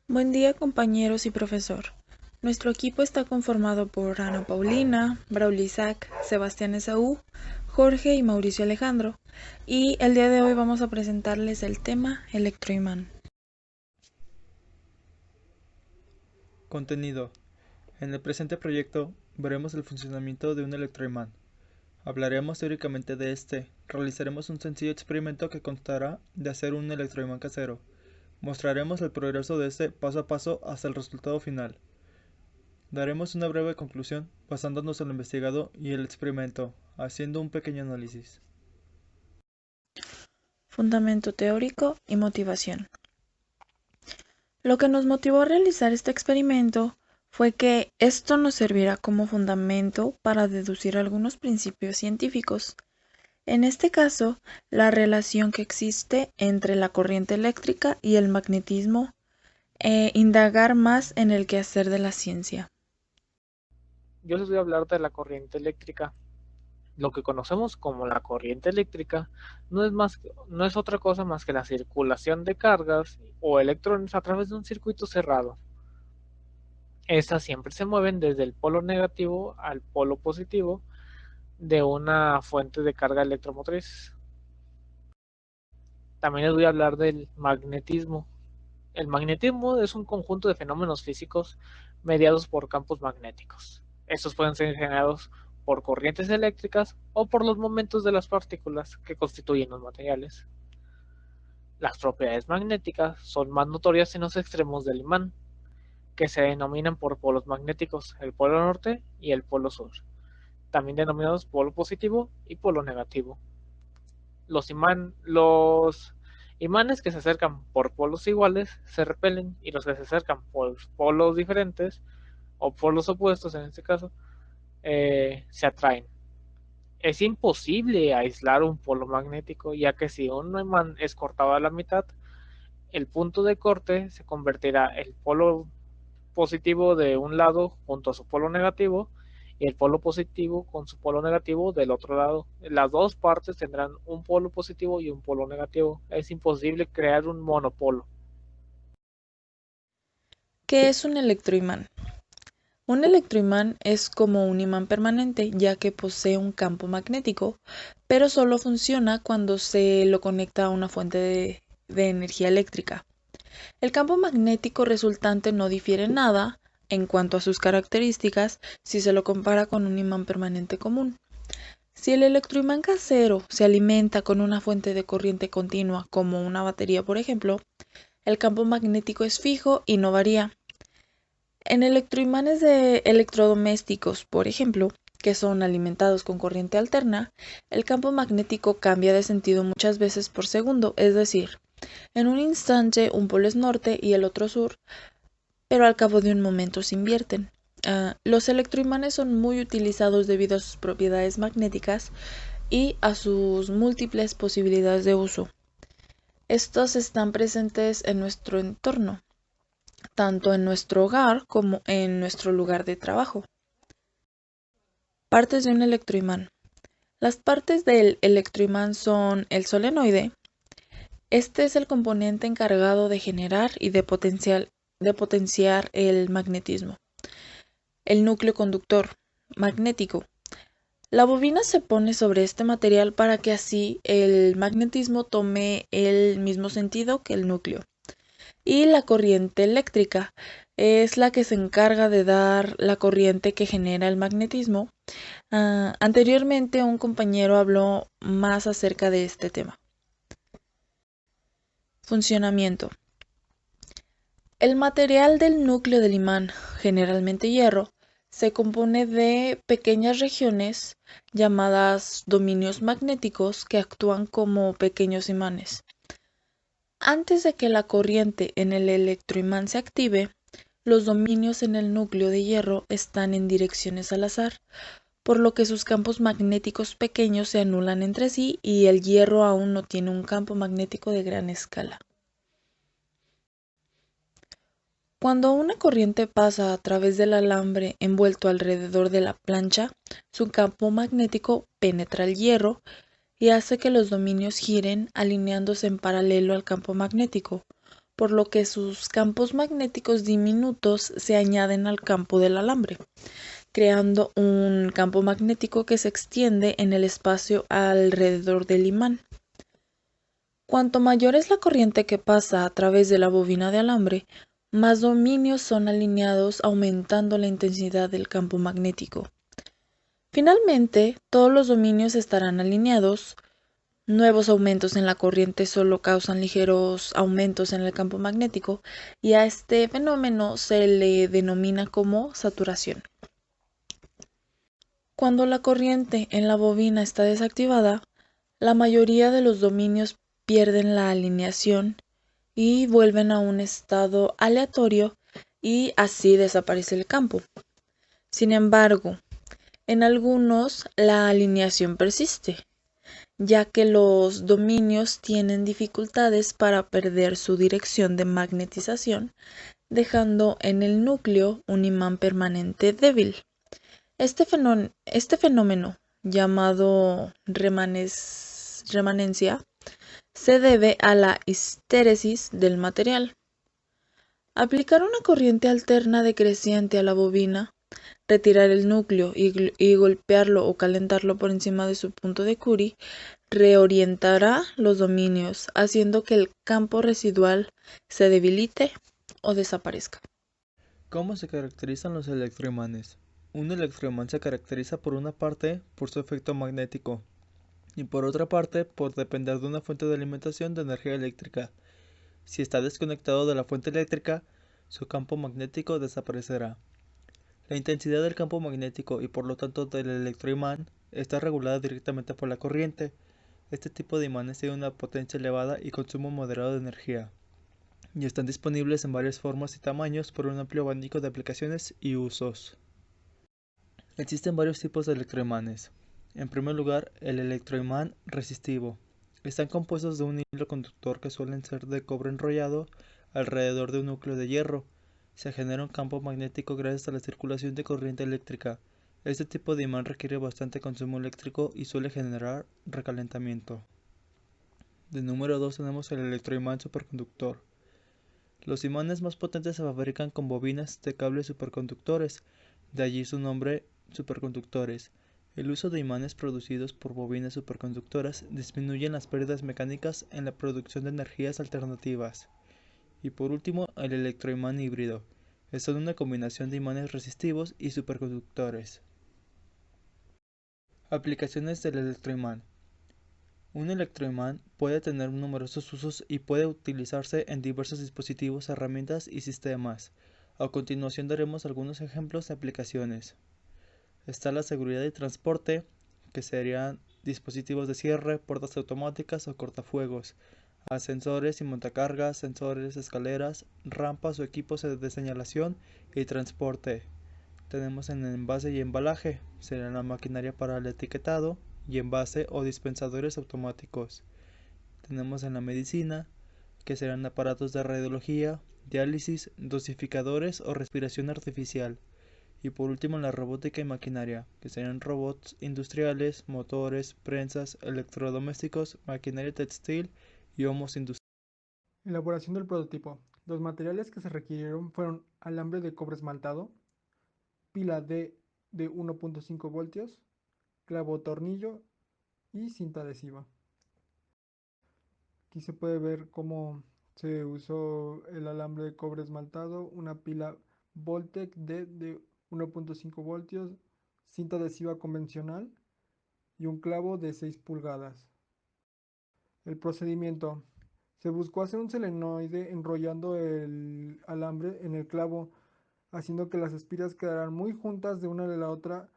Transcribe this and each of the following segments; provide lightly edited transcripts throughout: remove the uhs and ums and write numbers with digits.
Buen día, compañeros y profesor. Nuestro equipo está conformado por Ana Paulina, Braulio Isaac, Sebastián Esaú, Jorge y Mauricio Alejandro, y el día de hoy vamos a presentarles el tema electroimán. Contenido. En el presente proyecto veremos el funcionamiento de un electroimán. Hablaremos teóricamente de este. Realizaremos un sencillo experimento que constará de hacer un electroimán casero. Mostraremos el progreso de este paso a paso hasta el resultado final. Daremos una breve conclusión basándonos en lo investigado y el experimento, haciendo un pequeño análisis. Fundamento teórico y motivación. Lo que nos motivó a realizar este experimento fue que esto nos servirá como fundamento para deducir algunos principios científicos. En este caso, la relación que existe entre la corriente eléctrica y el magnetismo e indagar más en el quehacer de la ciencia. Yo les voy a hablar de la corriente eléctrica. Lo que conocemos como la corriente eléctrica no es otra cosa más que la circulación de cargas o electrones a través de un circuito cerrado. Estas siempre se mueven desde el polo negativo al polo positivo de una fuente de carga electromotriz. También les voy a hablar del magnetismo. El magnetismo es un conjunto de fenómenos físicos mediados por campos magnéticos. Estos pueden ser generados por corrientes eléctricas o por los momentos de las partículas que constituyen los materiales. Las propiedades magnéticas son más notorias en los extremos del imán, que se denominan por polos magnéticos, el polo norte y el polo sur, también denominados polo positivo y polo negativo. Los imanes que se acercan por polos iguales se repelen y los que se acercan por polos diferentes o polos opuestos en este caso se atraen. Es imposible aislar un polo magnético, ya que si un imán es cortado a la mitad, el punto de corte se convertirá el polo positivo de un lado junto a su polo negativo y el polo positivo con su polo negativo del otro lado. Las dos partes tendrán un polo positivo y un polo negativo. Es imposible crear un monopolo. ¿Qué es un electroimán? Un electroimán es como un imán permanente, ya que posee un campo magnético, pero solo funciona cuando se lo conecta a una fuente de energía eléctrica. El campo magnético resultante no difiere nada en cuanto a sus características si se lo compara con un imán permanente común. Si el electroimán casero se alimenta con una fuente de corriente continua, como una batería por ejemplo, el campo magnético es fijo y no varía. En electroimanes de electrodomésticos, por ejemplo, que son alimentados con corriente alterna, el campo magnético cambia de sentido muchas veces por segundo, es decir, en un instante un polo es norte y el otro sur, pero al cabo de un momento se invierten. Los electroimanes son muy utilizados debido a sus propiedades magnéticas y a sus múltiples posibilidades de uso. Estos están presentes en nuestro entorno, tanto en nuestro hogar como en nuestro lugar de trabajo. Partes de un electroimán. Las partes del electroimán son el solenoide. Este es el componente encargado de generar y de potenciar el magnetismo. El núcleo conductor magnético. La bobina se pone sobre este material para que así el magnetismo tome el mismo sentido que el núcleo. Y la corriente eléctrica es la que se encarga de dar la corriente que genera el magnetismo. Anteriormente un compañero habló más acerca de este tema. Funcionamiento. El material del núcleo del imán, generalmente hierro, se compone de pequeñas regiones llamadas dominios magnéticos que actúan como pequeños imanes. Antes de que la corriente en el electroimán se active, los dominios en el núcleo de hierro están en direcciones al azar, por lo que sus campos magnéticos pequeños se anulan entre sí y el hierro aún no tiene un campo magnético de gran escala. Cuando una corriente pasa a través del alambre envuelto alrededor de la plancha, su campo magnético penetra el hierro y hace que los dominios giren alineándose en paralelo al campo magnético, por lo que sus campos magnéticos diminutos se añaden al campo del alambre, creando un campo magnético que se extiende en el espacio alrededor del imán. Cuanto mayor es la corriente que pasa a través de la bobina de alambre, más dominios son alineados, aumentando la intensidad del campo magnético. Finalmente, todos los dominios estarán alineados. Nuevos aumentos en la corriente solo causan ligeros aumentos en el campo magnético, y a este fenómeno se le denomina como saturación. Cuando la corriente en la bobina está desactivada, la mayoría de los dominios pierden la alineación y vuelven a un estado aleatorio, y así desaparece el campo. Sin embargo, en algunos la alineación persiste, ya que los dominios tienen dificultades para perder su dirección de magnetización, dejando en el núcleo un imán permanente débil. Este fenómeno, llamado remanencia, se debe a la histéresis del material. Aplicar una corriente alterna decreciente a la bobina, retirar el núcleo y golpearlo o calentarlo por encima de su punto de Curie, reorientará los dominios, haciendo que el campo residual se debilite o desaparezca. ¿Cómo se caracterizan los electroimanes? Un electroimán se caracteriza por una parte por su efecto magnético y por otra parte por depender de una fuente de alimentación de energía eléctrica. Si está desconectado de la fuente eléctrica, su campo magnético desaparecerá. La intensidad del campo magnético y por lo tanto del electroimán está regulada directamente por la corriente. Este tipo de imanes tiene una potencia elevada y consumo moderado de energía, y están disponibles en varias formas y tamaños por un amplio abanico de aplicaciones y usos. Existen varios tipos de electroimanes. En primer lugar, el electroimán resistivo. Están compuestos de un hilo conductor que suelen ser de cobre enrollado alrededor de un núcleo de hierro. Se genera un campo magnético gracias a la circulación de corriente eléctrica. Este tipo de imán requiere bastante consumo eléctrico y suele generar recalentamiento. De número 2 tenemos el electroimán superconductor. Los imanes más potentes se fabrican con bobinas de cables superconductores, de allí su nombre, superconductores. El uso de imanes producidos por bobinas superconductoras disminuye las pérdidas mecánicas en la producción de energías alternativas. Y por último, el electroimán híbrido. Son una combinación de imanes resistivos y superconductores. Aplicaciones del electroimán. Un electroimán puede tener numerosos usos y puede utilizarse en diversos dispositivos, herramientas y sistemas. A continuación daremos algunos ejemplos de aplicaciones. Está la seguridad y transporte, que serían dispositivos de cierre, puertas automáticas o cortafuegos, ascensores y montacargas, sensores, escaleras, rampas o equipos de señalación y transporte. Tenemos en envase y embalaje, sería la maquinaria para el etiquetado y envase o dispensadores automáticos. Tenemos en la medicina, que serán aparatos de radiología, diálisis, dosificadores o respiración artificial. Y por último en la robótica y maquinaria, que serían robots industriales, motores, prensas, electrodomésticos, maquinaria textil y homos industriales. Elaboración del prototipo. Los materiales que se requirieron fueron alambre de cobre esmaltado, pila de 1.5 voltios, clavo tornillo y cinta adhesiva. Aquí se puede ver cómo se usó el alambre de cobre esmaltado, una pila Voltec de 1.5 voltios, cinta adhesiva convencional y un clavo de 6 pulgadas. El procedimiento. Se buscó hacer un solenoide enrollando el alambre en el clavo, haciendo que las espiras quedaran muy juntas de una de la otra,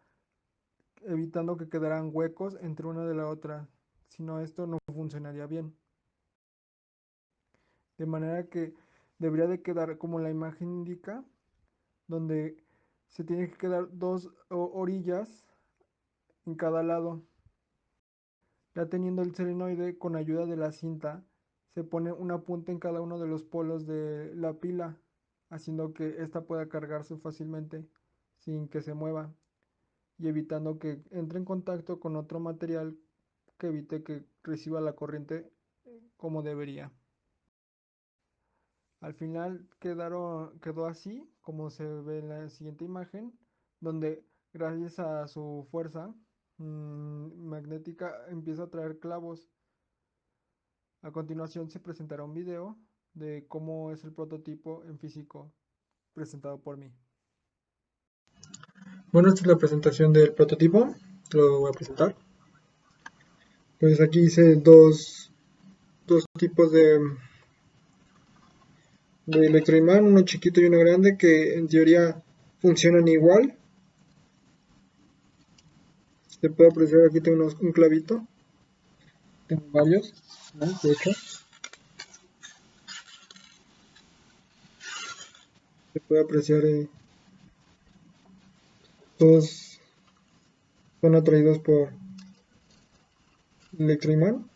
evitando que quedaran huecos entre una de la otra, si no esto no funcionaría bien. De manera que debería de quedar como la imagen indica, donde se tienen que quedar dos orillas en cada lado. Ya teniendo el solenoide, con ayuda de la cinta, se pone una punta en cada uno de los polos de la pila, haciendo que ésta pueda cargarse fácilmente sin que se mueva y evitando que entre en contacto con otro material que evite que reciba la corriente como debería. Al final quedó así, como se ve en la siguiente imagen, donde gracias a su fuerza magnética empieza a traer clavos. A continuación se presentará un video de cómo es el prototipo en físico presentado por mí. Bueno, esta es la presentación del prototipo. Lo voy a presentar. Pues aquí hice dos tipos de electroimán, uno chiquito y uno grande, que en teoría funcionan igual. Se puede apreciar, aquí tengo un clavito. Tengo varios, ¿no? De hecho. Se puede apreciar, todos son atraídos por electroimán.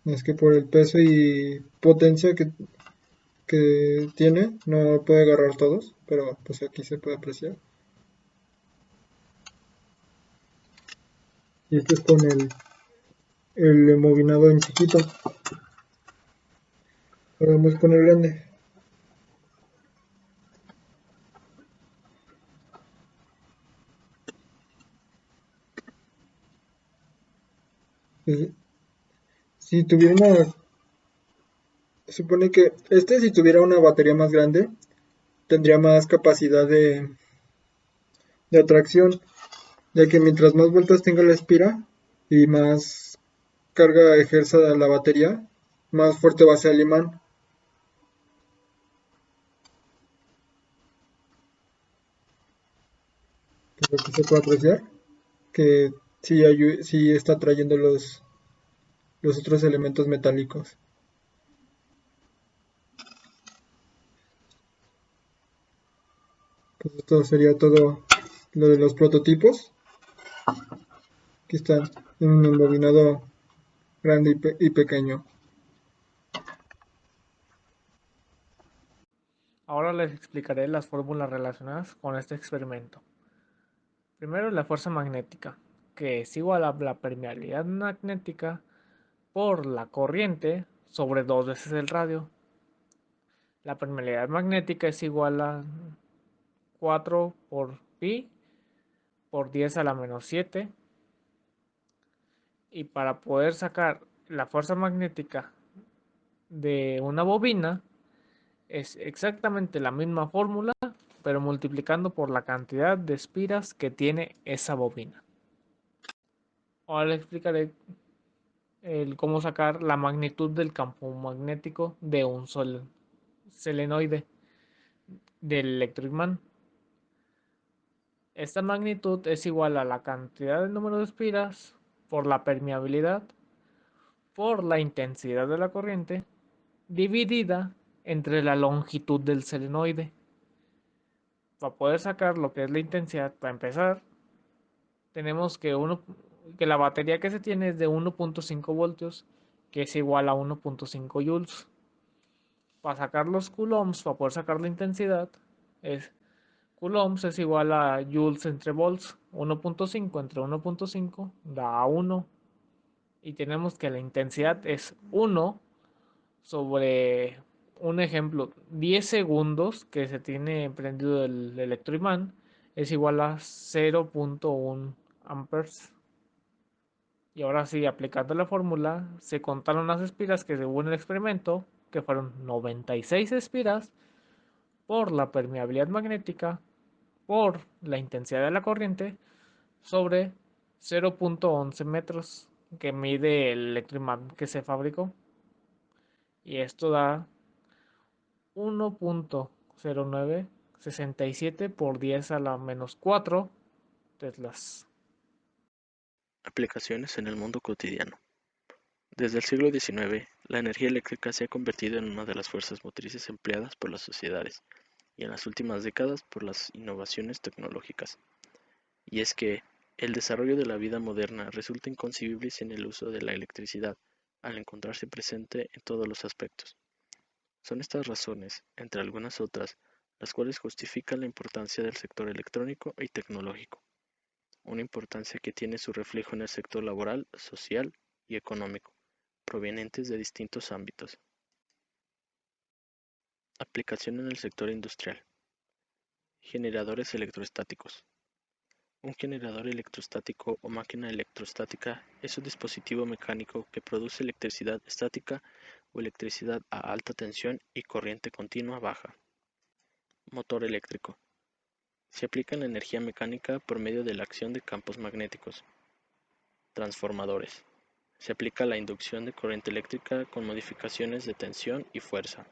Es que por el peso y potencia que tiene, no puede agarrar todos, pero pues aquí se puede apreciar. Y este es con el embobinado en chiquito. Ahora vamos con el grande. Eh, Si tuviera una, Se supone que si tuviera una batería más grande, tendría más capacidad de atracción, ya que mientras más vueltas tenga la espira y más carga ejerza la batería, más fuerte va a ser el imán. Pues aquí se puede apreciar que sí está trayendo los otros elementos metálicos. Pues esto sería todo lo de los prototipos. Aquí están en un embobinado grande y pequeño. Ahora les explicaré las fórmulas relacionadas con este experimento. Primero, la fuerza magnética, que es igual a la permeabilidad magnética por la corriente sobre 2 veces el radio. La permeabilidad magnética es igual a 4 por pi por 10 a la menos 7. Y para poder sacar la fuerza magnética de una bobina, es exactamente la misma fórmula, pero multiplicando por la cantidad de espiras que tiene esa bobina. Ahora les explicaré cómo sacar la magnitud del campo magnético de un solenoide del electroimán. Esta magnitud es igual a la cantidad del número de espiras por la permeabilidad por la intensidad de la corriente dividida entre la longitud del solenoide. Para poder sacar lo que es la intensidad, para empezar, tenemos que la batería que se tiene es de 1.5 voltios, que es igual a 1.5 joules. Para sacar los coulombs, para poder sacar la intensidad, coulombs es igual a joules entre volts. 1.5 entre 1.5 da 1. Y tenemos que la intensidad es 1 sobre un ejemplo, 10 segundos que se tiene prendido el electroimán es igual a 0.1 amperes. Y ahora sí, aplicando la fórmula, se contaron las espiras que según el experimento, que fueron 96 espiras por la permeabilidad magnética, por la intensidad de la corriente, sobre 0.11 metros que mide el electroimán que se fabricó. Y esto da 1.0967 por 10 a la menos 4 teslas. Aplicaciones en el mundo cotidiano. Desde el siglo XIX, la energía eléctrica se ha convertido en una de las fuerzas motrices empleadas por las sociedades, y en las últimas décadas por las innovaciones tecnológicas. Y es que el desarrollo de la vida moderna resulta inconcebible sin el uso de la electricidad, al encontrarse presente en todos los aspectos. Son estas razones, entre algunas otras, las cuales justifican la importancia del sector electrónico y tecnológico, una importancia que tiene su reflejo en el sector laboral, social y económico, provenientes de distintos ámbitos. Aplicación en el sector industrial. Generadores electrostáticos. Un generador electrostático o máquina electrostática es un dispositivo mecánico que produce electricidad estática o electricidad a alta tensión y corriente continua baja. Motor eléctrico. Se aplica la energía mecánica por medio de la acción de campos magnéticos. Transformadores. Se aplica la inducción de corriente eléctrica con modificaciones de tensión y fuerza.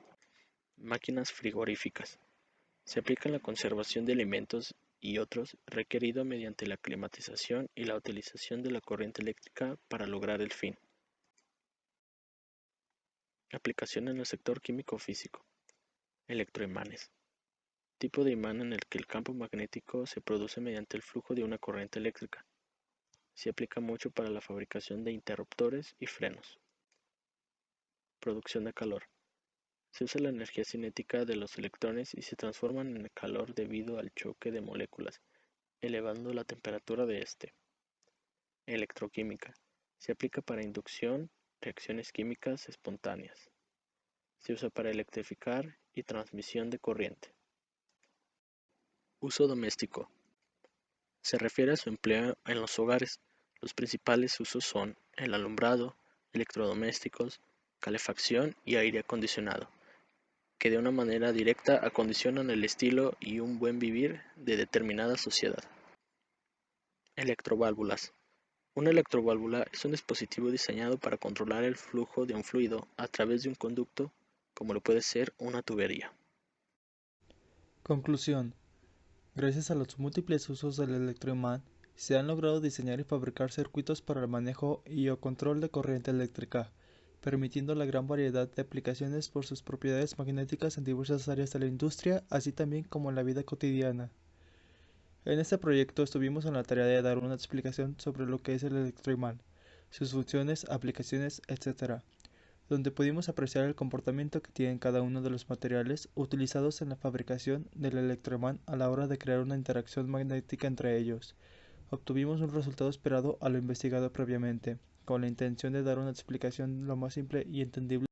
Máquinas frigoríficas. Se aplica en la conservación de alimentos y otros requerido mediante la climatización y la utilización de la corriente eléctrica para lograr el fin. Aplicación en el sector químico-físico. Electroimanes. Tipo de imán en el que el campo magnético se produce mediante el flujo de una corriente eléctrica. Se aplica mucho para la fabricación de interruptores y frenos. Producción de calor. Se usa la energía cinética de los electrones y se transforman en calor debido al choque de moléculas, elevando la temperatura de este. Electroquímica. Se aplica para inducción, reacciones químicas espontáneas. Se usa para electrificar y transmisión de corriente. Uso doméstico. Se refiere a su empleo en los hogares. Los principales usos son el alumbrado, electrodomésticos, calefacción y aire acondicionado, que de una manera directa acondicionan el estilo y un buen vivir de determinada sociedad. Electroválvulas. Una electroválvula es un dispositivo diseñado para controlar el flujo de un fluido a través de un conducto, como lo puede ser una tubería. Conclusión. Gracias a los múltiples usos del electroimán, se han logrado diseñar y fabricar circuitos para el manejo y o control de corriente eléctrica, permitiendo la gran variedad de aplicaciones por sus propiedades magnéticas en diversas áreas de la industria, así también como en la vida cotidiana. En este proyecto estuvimos en la tarea de dar una explicación sobre lo que es el electroimán, sus funciones, aplicaciones, etc., donde pudimos apreciar el comportamiento que tienen cada uno de los materiales utilizados en la fabricación del electroimán a la hora de crear una interacción magnética entre ellos. Obtuvimos un resultado esperado a lo investigado previamente, con la intención de dar una explicación lo más simple y entendible